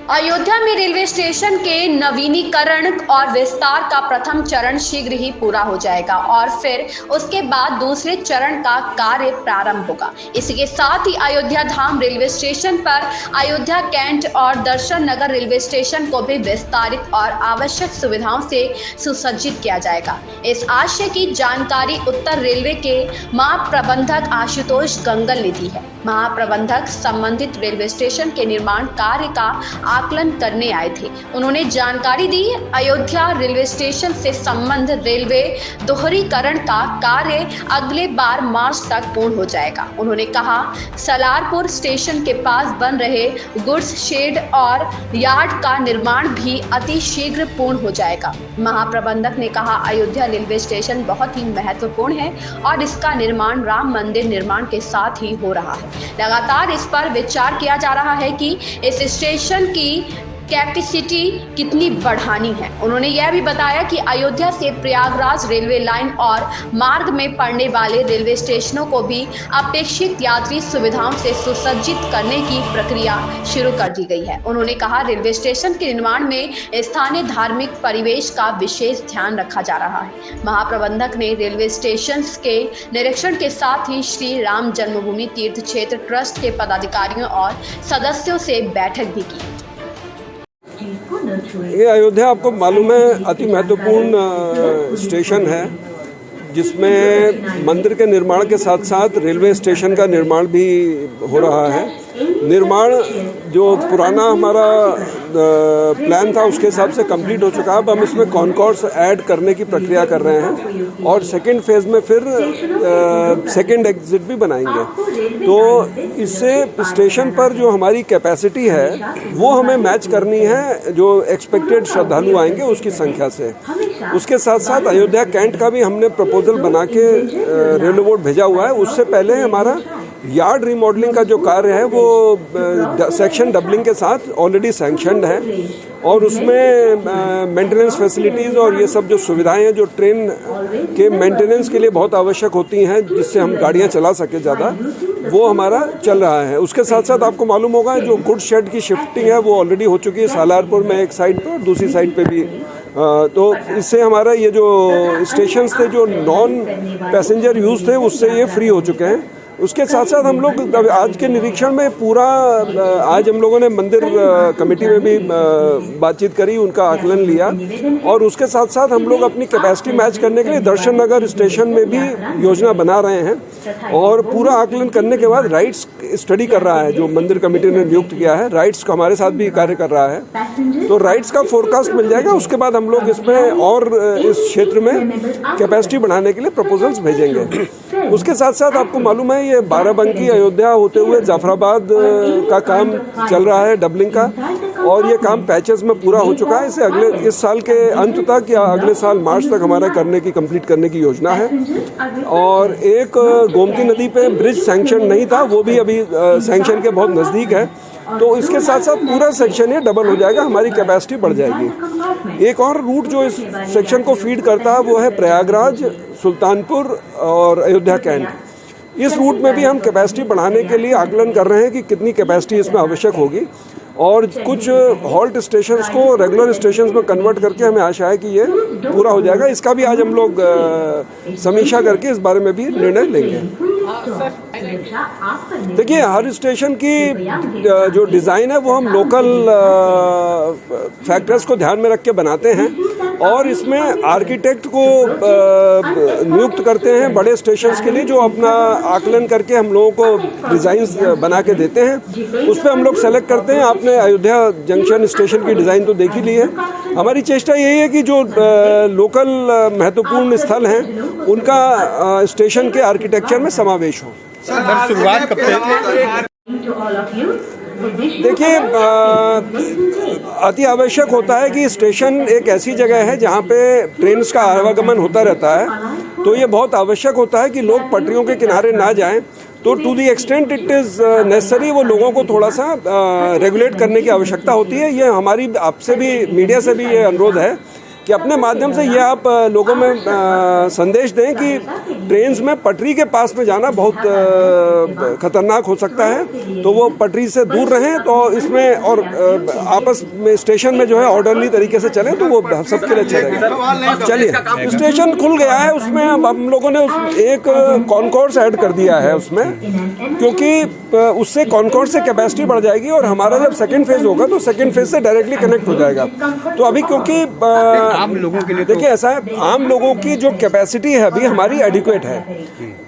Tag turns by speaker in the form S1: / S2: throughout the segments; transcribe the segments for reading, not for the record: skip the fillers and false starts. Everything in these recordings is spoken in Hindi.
S1: अयोध्या में रेलवे स्टेशन के नवीनीकरण और विस्तार का प्रथम चरण शीघ्र ही पूरा हो जाएगा और फिर उसके बाद दूसरे चरण का कार्य प्रारंभ होगा। इसी के साथ ही अयोध्या धाम रेलवे स्टेशन पर अयोध्या कैंट और दर्शन नगर रेलवे स्टेशन को भी विस्तारित और आवश्यक सुविधाओं से सुसज्जित किया जाएगा। इस आशय की जानकारी उत्तर रेलवे के महाप्रबंधक आशुतोष गंगल ने दी है। महाप्रबंधक संबंधित रेलवे स्टेशन के निर्माण कार्य का आकलन करने आए थे। उन्होंने जानकारी दी, अयोध्या रेलवे स्टेशन से संबंध रेलवे दोहरीकरण का कार्य अगले बार मार्च तक पूर्ण हो जाएगा। उन्होंने कहा, सलारपुर स्टेशन के पास बन रहे गुड्स शेड और यार्ड का निर्माण भी अति शीघ्र पूर्ण हो जाएगा। महाप्रबंधक ने कहा, अयोध्या रेलवे स्टेशन बहुत ही महत्वपूर्ण है और इसका निर्माण राम मंदिर निर्माण के साथ ही हो रहा है। लगातार इस पर विचार किया जा रहा है कि इस स्टेशन की कैपेसिटी कितनी बढ़ानी है। उन्होंने यह भी बताया कि अयोध्या से प्रयागराज रेलवे लाइन और मार्ग में पड़ने वाले रेलवे स्टेशनों को भी अपेक्षित यात्री सुविधाओं से सुसज्जित करने की प्रक्रिया शुरू कर दी गई है। उन्होंने कहा, रेलवे स्टेशन के निर्माण में स्थानीय धार्मिक परिवेश का विशेष ध्यान रखा जा रहा है। महाप्रबंधक ने रेलवे स्टेशन के निरीक्षण के साथ ही श्री राम जन्मभूमि तीर्थ क्षेत्र ट्रस्ट के पदाधिकारियों और सदस्यों से बैठक भी की।
S2: ये अयोध्या आपको मालूम है अति महत्वपूर्ण स्टेशन है, जिसमें मंदिर के निर्माण के साथ साथ रेलवे स्टेशन का निर्माण भी हो रहा है। निर्माण जो पुराना हमारा प्लान था उसके हिसाब से कंप्लीट हो चुका है। अब हम इसमें कॉन्कोर्स ऐड करने की प्रक्रिया कर रहे हैं और सेकेंड फेज में फिर सेकेंड एग्जिट भी बनाएंगे। तो इससे स्टेशन पर जो हमारी कैपेसिटी है वो हमें मैच करनी है जो एक्सपेक्टेड श्रद्धालु आएंगे उसकी संख्या से। उसके साथ साथ अयोध्या कैंट का भी हमने प्रपोजल बना के रेलवे बोर्ड भेजा हुआ है। उससे पहले हमारा यार्ड रिमॉडलिंग का जो कार्य है वो सेक्शन डबलिंग के साथ ऑलरेडी सैंक्शनड है और उसमें मेंटेनेंस फैसिलिटीज़ और ये सब जो सुविधाएं हैं जो ट्रेन के मेंटेनेंस के लिए बहुत आवश्यक होती हैं जिससे हम गाड़ियां चला सके ज़्यादा, वो हमारा चल रहा है। उसके साथ साथ आपको मालूम होगा जो गुड शेड की शिफ्टिंग है वो ऑलरेडी हो चुकी है सालारपुर में एक साइड पर और दूसरी साइड पे भी। तो इससे हमारा ये जो स्टेशंस थे जो नॉन पैसेंजर यूज़ थे उससे ये फ्री हो चुके हैं। उसके साथ साथ हम लोग आज के निरीक्षण में पूरा आज हम लोगों ने मंदिर कमेटी में भी बातचीत करी, उनका आकलन लिया और उसके साथ साथ हम लोग अपनी कैपेसिटी मैच करने के लिए दर्शन नगर स्टेशन में भी योजना बना रहे हैं और पूरा आकलन करने के बाद राइट्स स्टडी कर रहा है जो मंदिर कमेटी ने नियुक्त किया है। राइट्स का हमारे साथ भी कार्य कर रहा है, तो राइट्स का फोरकास्ट मिल जाएगा। उसके बाद हम लोग इसमें और इस क्षेत्र में कैपेसिटी बढ़ाने के लिए प्रपोजल्स भेजेंगे। उसके साथ साथ आपको मालूम है ये बाराबंकी अयोध्या होते हुए जाफराबाद का काम चल रहा है डबलिंग का और ये काम पैचेस में पूरा हो चुका है। इसे अगले इस साल के अंत तक या अगले साल मार्च तक हमारा कंप्लीट करने की योजना है। और एक गोमती नदी पे ब्रिज सैंक्शन नहीं था, वो भी अभी सैंक्शन के बहुत नज़दीक है। तो इसके साथ साथ पूरा सेक्शन ये डबल हो जाएगा, हमारी कैपेसिटी बढ़ जाएगी। एक और रूट जो इस सेक्शन को फीड करता है वो है प्रयागराज, सुल्तानपुर और अयोध्या कैंट। इस रूट में भी हम कैपेसिटी बढ़ाने के लिए आकलन कर रहे हैं कि कितनी कैपेसिटी इसमें आवश्यक होगी और कुछ हॉल्ट स्टेशंस को रेगुलर स्टेशंस में कन्वर्ट करके हमें आशा है कि ये पूरा हो जाएगा। इसका भी आज हम लोग समीक्षा करके इस बारे में भी निर्णय लेंगे। देखिए, हर स्टेशन की जो डिज़ाइन है वो हम लोकल फैक्टर्स को ध्यान में रख के बनाते हैं और इसमें आर्किटेक्ट को नियुक्त करते हैं बड़े स्टेशंस के लिए जो अपना आकलन करके हम लोगों को डिज़ाइंस बना के देते हैं। उस पर हम लोग सेलेक्ट करते हैं। आपने अयोध्या जंक्शन स्टेशन की डिज़ाइन तो देखी ली है। हमारी चेष्टा यही है कि जो लोकल महत्वपूर्ण स्थल हैं उनका स्टेशन के आर्किटेक्चर में समावेश हो।
S3: सर, शुरुआत कब से?
S2: देखिए, अति आवश्यक होता है कि स्टेशन एक ऐसी जगह है जहाँ पे ट्रेन का आवागमन होता रहता है, तो ये बहुत आवश्यक होता है कि लोग पटरियों के किनारे ना जाएं। तो to the extent it is necessary वो लोगों को थोड़ा सा रेगुलेट करने की आवश्यकता होती है। ये हमारी आपसे भी मीडिया से भी ये अनुरोध है कि अपने माध्यम से ये आप लोगों में संदेश दें कि ट्रेन्स में पटरी के पास में जाना बहुत खतरनाक हो सकता है, तो वो पटरी से दूर रहें तो इसमें और आपस में स्टेशन में जो है ऑर्डरली तरीके से चलें तो वो सबके लिए अच्छा रहेगा। चलिए, स्टेशन खुल गया है, उसमें अब हम लोगों ने एक कॉन्कोर्स ऐड कर दिया है उसमें, क्योंकि उससे कॉन्कोर्स से कैपेसिटी बढ़ जाएगी और हमारा जब सेकंड फेज होगा तो सेकंड फेज से डायरेक्टली कनेक्ट हो जाएगा। तो अभी क्योंकि
S3: आम लोगों के लिए
S2: देखिए ऐसा है, आम लोगों की जो कैपेसिटी है अभी हमारी एडिक्वेट है।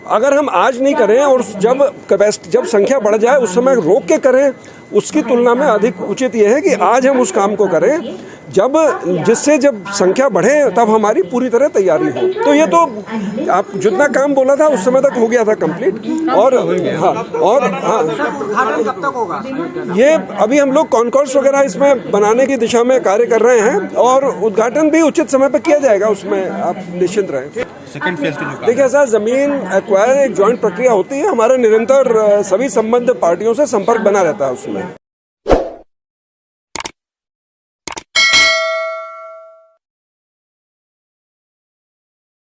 S2: अगर हम आज नहीं करें और जब संख्या बढ़ जाए उस समय रोक के करें, उसकी तुलना में अधिक उचित यह है कि आज हम उस काम को करें जिससे जब संख्या बढ़े तब हमारी पूरी तरह तैयारी हो। तो ये तो आप जितना काम बोला था उस समय तक हो गया था कंप्लीट। और ये अभी हम लोग कॉन्कोर्स वगैरह इसमें बनाने की दिशा में कार्य कर रहे हैं और उद्घाटन भी उचित समय पर किया जाएगा, उसमें आप निश्चिंत रहें।
S3: सेकंड फेज के जो
S2: देखिए सर, जमीन एक्वायर एक जॉइंट प्रक्रिया होती है, हमारा निरंतर सभी संबद्ध पार्टियों से संपर्क बना रहता है उसमें।